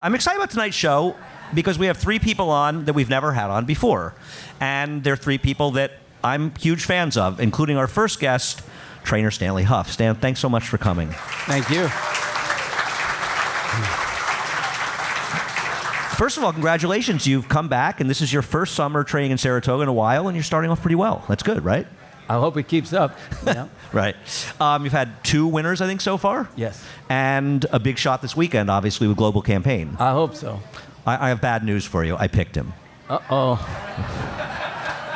I'm excited about tonight's show because we have three people on that we've never had on before. And they're three people that I'm huge fans of, including our first guest, trainer Stanley Hough. Stan, thanks so much for coming. Thank you. First of all, congratulations. You've come back, and this is your first summer training in Saratoga in a while, and you're starting off pretty well. That's good, right? I hope it keeps up. Yeah. Right. You've had 2 winners, I think, so far? Yes. And a big shot this weekend, obviously, with Global Campaign. I hope so. I have bad news for you. I picked him. Uh-oh.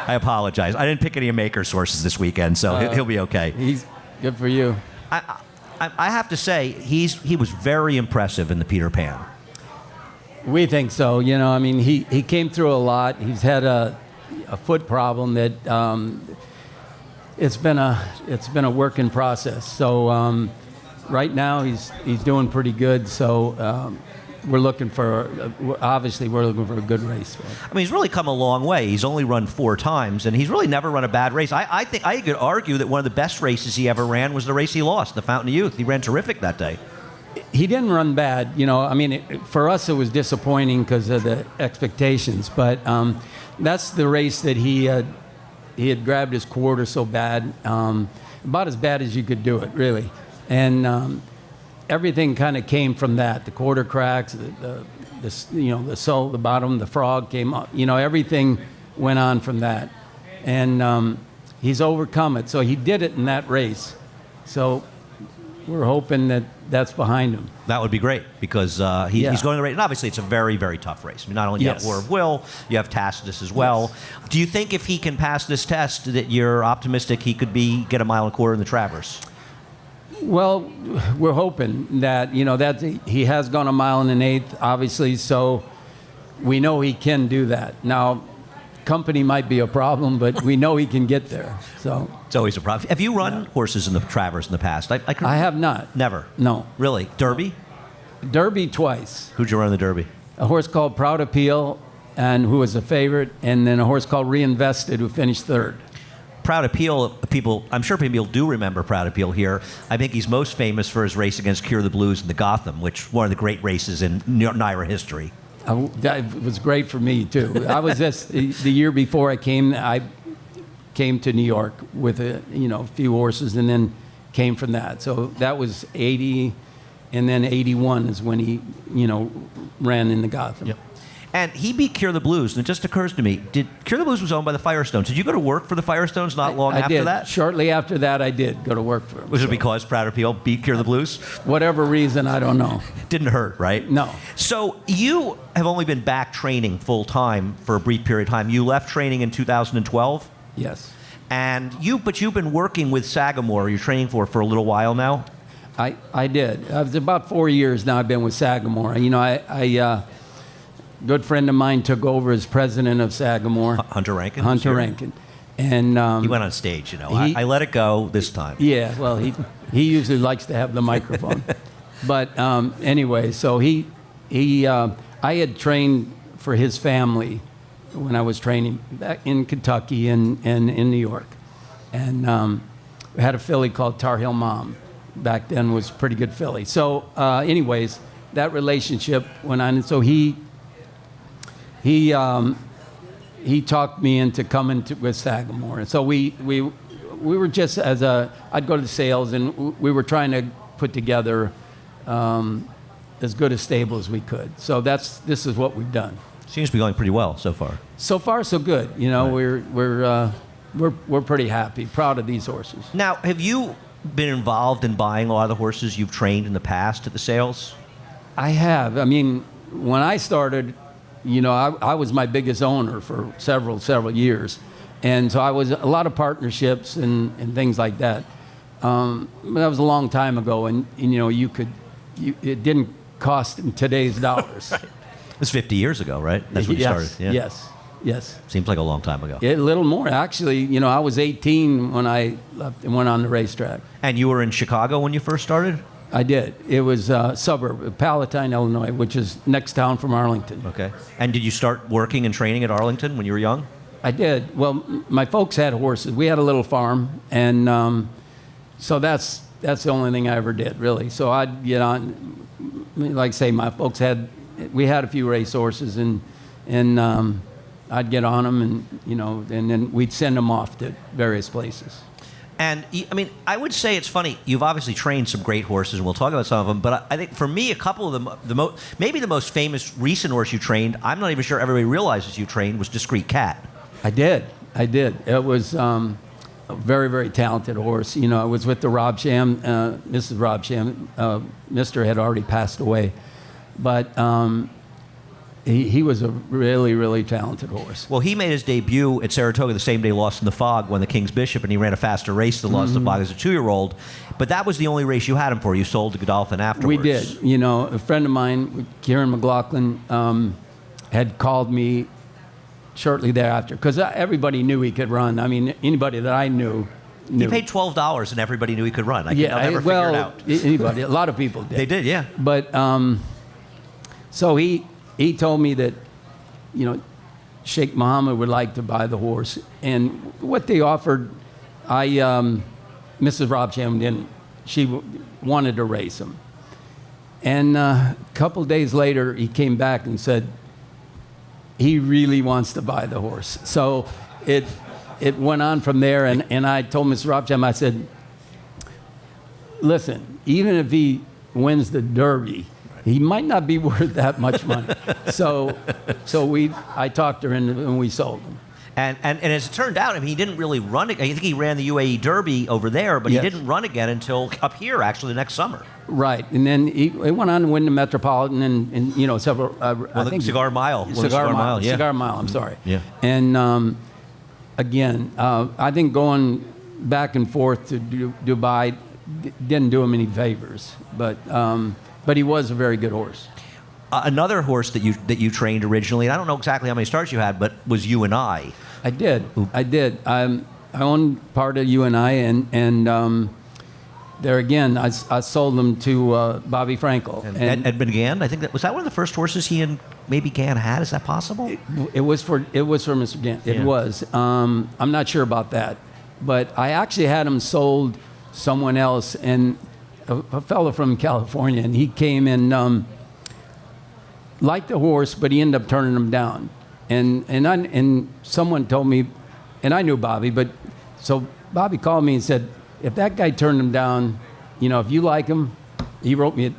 I apologize. I didn't pick any Maker sources this weekend, so he'll be okay. He's good for you. I have to say, he was very impressive in the Peter Pan. We think so. You know, I mean, he came through a lot. He's had a foot problem that it's been a work in process. So right now he's doing pretty good. So we're looking for a good race. I mean, he's really come a long way. He's only run 4 times, and he's really never run a bad race. I think I could argue that one of the best races he ever ran was the race he lost, the Fountain of Youth. He ran terrific that day. He didn't run bad. You know, I mean, for us it was disappointing because of the expectations. But that's the race that he had grabbed his quarter so bad, about as bad as you could do it, really. And everything kind of came from that. The quarter cracks, the sole, the bottom, the frog came up. You know, everything went on from that. And he's overcome it. So he did it in that race. So we're hoping that that's behind him. That would be great because he's going to the race. And obviously, it's a very, very tough race. I mean, not only do you have War of Will, you have Tacitus as well. Yes. Do you think if he can pass this test that you're optimistic he could get a mile and a quarter in the Travers? Well, we're hoping that, you know, that he has gone 1 1/8 miles, obviously, so we know he can do that. Now, company might be a problem, but we know he can get there. So it's always a problem. Have you run horses in the Travers in the past? I have not. Never? No. Really? Derby? Derby twice. Who'd you run in the Derby? A horse called Proud Appeal, and who was a favorite, and then a horse called Reinvested, who finished 3rd. Proud Appeal, I'm sure people do remember Proud Appeal here. I think he's most famous for his race against Cure the Blues in the Gotham, which one of the great races in NYRA history. That was great for me too. I was just the year before I came to New York with a few horses, and then came from that. So that was 80, and then 81 is when he ran in the Gotham. Yep. And he beat Cure the Blues, and it just occurs to me, Cure the Blues was owned by the Firestones. Did you go to work for the Firestones not long after that? Shortly after that, I did go to work for them. Was it because Proud Appeal beat Cure the Blues? Whatever reason, I don't know. Didn't hurt, right? No. So you have only been back training full-time for a brief period of time. You left training in 2012? Yes. But you've been working with Sagamore, you're training for a little while now? I did. It was about 4 years now I've been with Sagamore. You know, good friend of mine took over as president of Sagamore. Hunter Rankin? Hunter Rankin. And he went on stage, I let it go this time. Yeah, well, he usually likes to have the microphone. But anyway, so I had trained for his family when I was training back in Kentucky and in New York. And we had a filly called Tar Heel Mom. Back then was a pretty good filly. So anyways, that relationship went on. And so he talked me into coming with Sagamore. And so we were just I'd go to the sales, and we were trying to put together as good a stable as we could. So this is what we've done. Seems to be going pretty well so far. So far, so good. You know, right. We're pretty happy, proud of these horses. Now, have you been involved in buying a lot of the horses you've trained in the past at the sales? I have. I mean, when I started, I was my biggest owner for several years. And so I was a lot of partnerships and things like that. That was a long time ago, and it didn't cost in today's dollars. Right. It was 50 years ago, right? That's when you started. Yeah. Yes. Seems like a long time ago. A little more. Actually, I was 18 when I left and went on the racetrack. And you were in Chicago when you first started? I did. It was a suburb, Palatine, Illinois, which is next town from Arlington. Okay. And did you start working and training at Arlington when you were young? I did. Well, my folks had horses. We had a little farm, and so that's the only thing I ever did, really. So I'd get on, like I say, my folks had we had a few race horses, and I'd get on them, and then we'd send them off to various places. And I mean, I would say it's funny. You've obviously trained some great horses, and we'll talk about some of them. But I think for me, a couple of them, maybe the most famous recent horse you trained, I'm not even sure everybody realizes you trained, was Discreet Cat. I did. It was a very, very talented horse. I was with the Robsham, Mrs. Robsham. Mr. had already passed away, but he was a really, really talented horse. Well, he made his debut at Saratoga the same day Lost in the Fog won the King's Bishop, and he ran a faster race than Lost in the Fog as a 2-year-old. But that was the only race you had him for. You sold to Godolphin afterwards. We did. A friend of mine, Kieran McLaughlin, had called me shortly thereafter, because everybody knew he could run. I mean, anybody that I knew. He paid $12, and everybody knew he could run. I'll never figure it out. Anybody, a lot of people did. They did, yeah. But so he told me that, Sheikh Mohammed would like to buy the horse, and what they offered, Mrs. Robsham didn't. She wanted to race him, and a couple days later, he came back and said he really wants to buy the horse. So it went on from there, and I told Mrs. Robsham, I said, listen, even if he wins the Derby, he might not be worth that much money. So I talked to her, and we sold him. And as it turned out, I mean, he didn't really run it. I think he ran the UAE Derby over there, but Yes. he didn't run again until up here, actually, the next summer. Right, and then he went on to win the Metropolitan and several. I think Cigar Mile. Cigar Mile. Yeah. Cigar Mile. I'm sorry. Yeah. And again, I think going back and forth to Dubai didn't do him any favors, but he was a very good horse. Another horse that you trained originally, and I don't know exactly how many starts you had, but was You and I. I did. I owned part of You and I, and there again, I sold them to Bobby Frankel. And Edmund Gann, I think was that one of the first horses he and maybe Gann had? Is that possible? It was for Mr. Gann. It was. I'm not sure about that, but I actually had him sold someone else, and a fellow from California, and he came and liked the horse, but he ended up turning him down. And someone told me, and I knew Bobby, but so Bobby called me and said, if that guy turned him down, if you like him,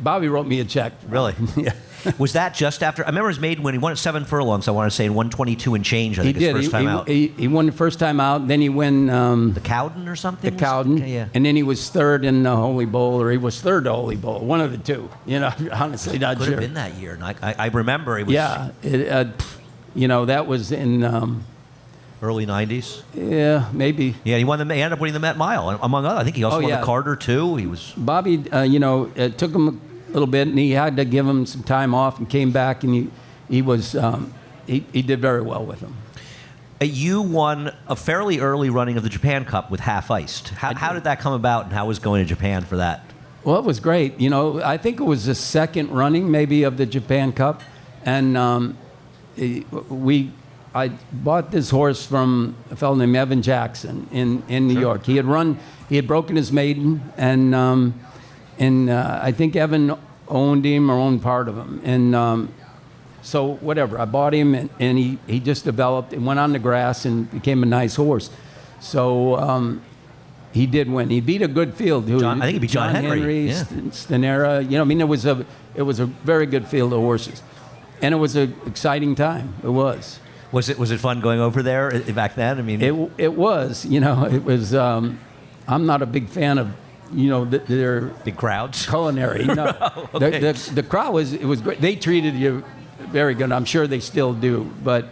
Bobby wrote me a check. Really? Yeah. Was that just after? I remember his maiden when he won at 7 furlongs. I want to say in 122 and change. I think his first time out. He won the first time out. Then he won the Cowden or something. The Cowden. Okay, yeah. And then he was third in the Holy Bowl, or he was third to Holy Bowl. One of the two. Honestly, not Could sure. have been that year. And I remember it was. Yeah. That was in. Early 90s? Yeah, maybe. Yeah, he ended up winning the Met Mile, among other. I think he also won the Carter, too. He was... Bobby, it took him a little bit, and he had to give him some time off, and came back, and he did very well with him. You won a fairly early running of the Japan Cup with Half Iced. How did that come about, and how was going to Japan for that? Well, it was great. I think it was the second running, maybe, of the Japan Cup, and I bought this horse from a fellow named Evan Jackson in New York. He had broken his maiden, and I think Evan owned him or owned part of him. And so whatever, I bought him, and he just developed and went on the grass and became a nice horse. So he did win. He beat a good field. I think he beat John Henry. Yeah. Stanera. It was a very good field of horses, and it was an exciting time. It was. Was it fun going over there back then? I mean, it was. It was. I'm not a big fan of, their big crowds, culinary. No, okay. the crowd was great. They treated you very good. I'm sure they still do, but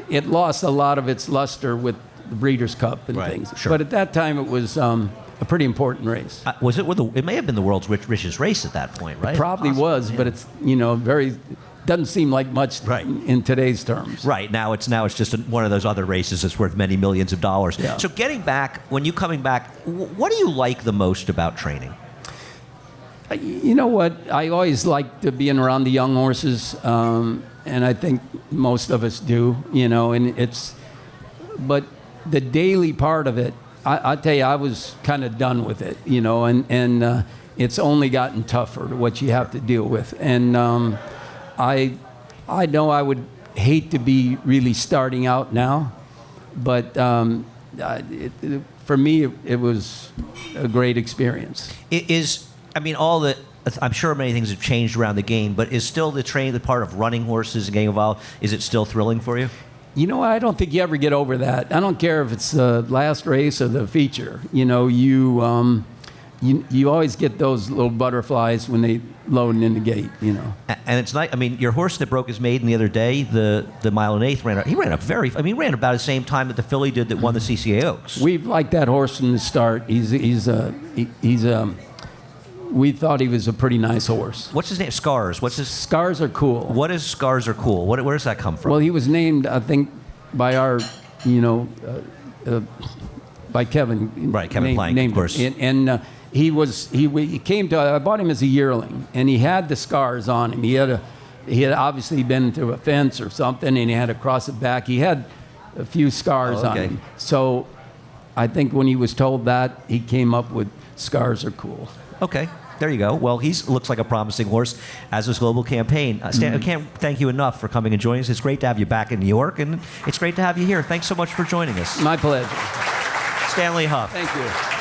it lost a lot of its luster with the Breeders' Cup and things. Sure. But at that time, it was a pretty important race. Was it? It may have been the world's richest race at that point, right? It probably was, but it's very. Doesn't seem like much in today's terms. Right. Now it's just one of those other races that's worth many millions of dollars. Yeah. So when you coming back, what do you like the most about training? You know what? I always liked being around the young horses, and I think most of us do, but the daily part of it, I tell you, I was kind of done with it, and it's only gotten tougher, what you have to deal with. And I know I would hate to be really starting out now, but for me, it was a great experience. I'm sure many things have changed around the game, but is still the training, the part of running horses and getting involved, is it still thrilling for you? You know, I don't think you ever get over that. I don't care if it's the last race or the feature. You know, you always get those little butterflies when they loading in the gate, you know. And it's nice. I mean, your horse that broke his maiden the other day, the mile and eighth, ran about the same time that the filly did that won the CCA Oaks. We've liked that horse from the start. We thought he was a pretty nice horse. What's his name? Scars. Scars are cool. What is Scars are cool? Where does that come from? Well, he was named, I think, by our, by Kevin. Right, Kevin Plank, of course. And he came to. I bought him as a yearling, and he had the scars on him. He had obviously been through a fence or something, and he had to cross it back. He had a few scars on him. So, I think when he was told that, he came up with Scars are cool. Okay. There you go. Well, he looks like a promising horse as this global campaign. Stan, I can't thank you enough for coming and joining us. It's great to have you back in New York, and it's great to have you here. Thanks so much for joining us. My pleasure. Stanley Hough. Thank you.